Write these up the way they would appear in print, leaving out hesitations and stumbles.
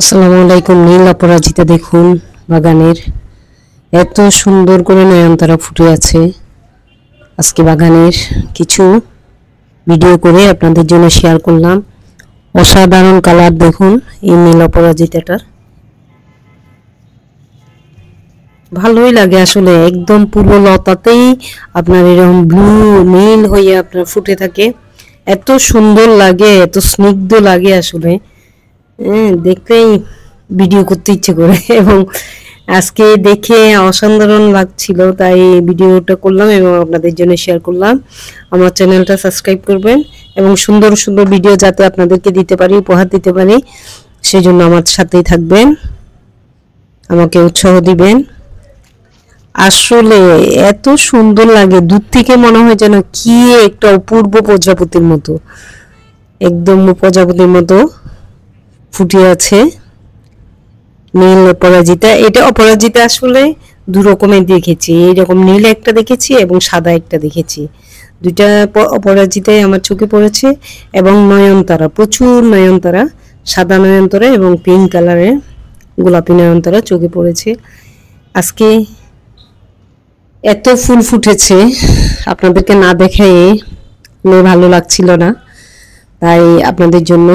আসসালামু আলাইকুম। নীল অপরাজিতা দেখুন বাগানের এত সুন্দর করে নয়নতারা ফুটে আছে। আজকে বাগানের কিছু ভিডিও করে আপনাদের জন্য শেয়ার করলাম। অসাধারণ কালার দেখুন এই নীল অপরাজিতাটার, ভালোই লাগে আসলে। একদম পুরো লতাতেই আপনার এরকম ব্লু নীল হয়ে আপনার ফুটে থাকে, এত সুন্দর লাগে, এত স্নিগ্ধ লাগে আসলে। দেখলেই ভিডিও করতে ইচ্ছে করে এবং আজকে দেখে অসাধারণ লাগছিল, তাই ভিডিওটা করলাম এবং আপনাদের জন্য শেয়ার করলাম। আমার চ্যানেলটা সাবস্ক্রাইব করবেন এবং সুন্দর সুন্দর ভিডিও যাতে আপনাদেরকে দিতে পারি, উপহার দিতে পারি, সেই জন্য আমার সাথেই থাকবেন, আমাকে উৎসাহ দিবেন। আসলে এত সুন্দর লাগে, দূর থেকে মনে হয় যেন কি একটা অপূর্ব প্রজাপতির মতো, একদম প্রজাপতির মতো ফুটে আছে নীল অপরাজিতা। এটা অপরাজিতা আসলে দু রকমের দেখেছি, এইরকম নীল একটা দেখেছি এবং সাদা একটা দেখেছি। দুইটা অপরাজিতাই আমার চোখে পড়েছে। এবং নয়নতারা, প্রচুর নয়নতারা, সাদা নয়নতারা এবং পিঙ্ক কালারের গোলাপি নয়নতারা চোখে পড়েছে। আজকে এত ফুল ফুটেছে, আপনাদেরকে না দেখাই ভালো লাগছিল না, তাই আপনাদের জন্য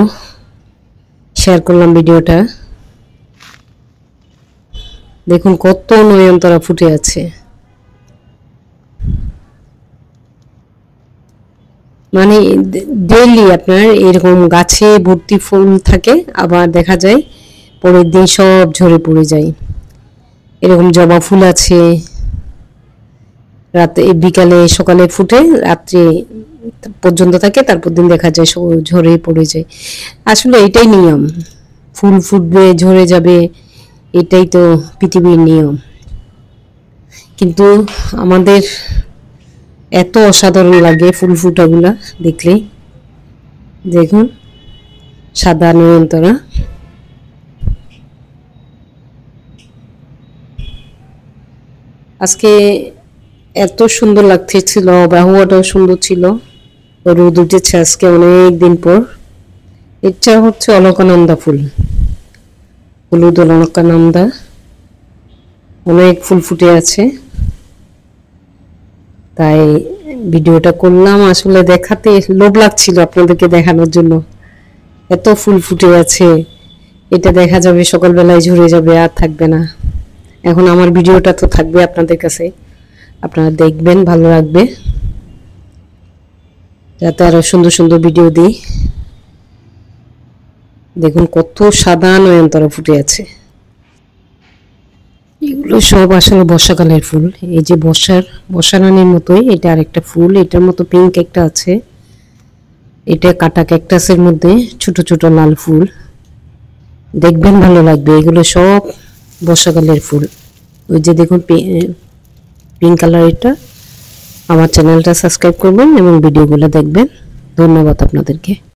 শেয়ার করলাম ভিডিওটা। দেখুন কত নয়নতারা ফুটে আছে, মানে ডেইলি আপনার এরকম গাছে ভর্তি ফুল থাকে, আবার দেখা যায় পরের দিন সব ঝরে পড়ে যায়। এরকম জবা ফুল আছে, রাতে বিকালে সকালে ফুটে রাত্রে পর্যন্ত থাকে, তারপর দিন দেখা যায় সব ঝরে পড়ে যায়। আসলে এটাই নিয়ম, ফুল ফুটবে ঝরে যাবে, এটাই তো পৃথিবীর নিয়ম। কিন্তু আমাদের এত অসাধারণ লাগে ফুল ফুটাগুলা দেখলে। দেখুন সাদা নয়নতারা, আজকে এত সুন্দর লাগতেছিল, আবহাওয়াটাও সুন্দর ছিল, রোদ উঠেছে আজকে অনেক দিন পর। এটা হচ্ছে অলকানন্দা ফুল, হলুদ অলকানন্দা, অনেক ফুল ফুটে আছে, তাই ভিডিওটা করলাম। আসলে দেখাতে লোভ লাগছিল আপনাদেরকে দেখানোর জন্য, এত ফুল ফুটে আছে। এটা দেখা যাবে সকালবেলায় ঝরে যাবে, আর থাকবে না। এখন আমার ভিডিওটা তো থাকবে আপনাদের কাছে, আপনারা দেখবেন, ভালো লাগবে, যাতে আরো সুন্দর সুন্দর ভিডিও দিই। দেখুন কত সাদা নয়নতারা ফুটে আছে। এগুলো সব আসলে বর্ষাকালের ফুল। এই যে বর্ষা রানীর মতোই এটা আরেকটা ফুল, এটার মতো পিঙ্ক একটা আছে, এটা কাটা ক্যাকটাসের মধ্যে ছোট ছোট লাল ফুল, দেখবেন ভালো লাগবে। এগুলো সব বর্ষাকালের ফুল। ওই যে দেখুন পিঙ্ক কালার, এটা। আমার চ্যানেলটা সাবস্ক্রাইব করবেন এবং ভিডিওগুলো দেখবেন। ধন্যবাদ আপনাদেরকে।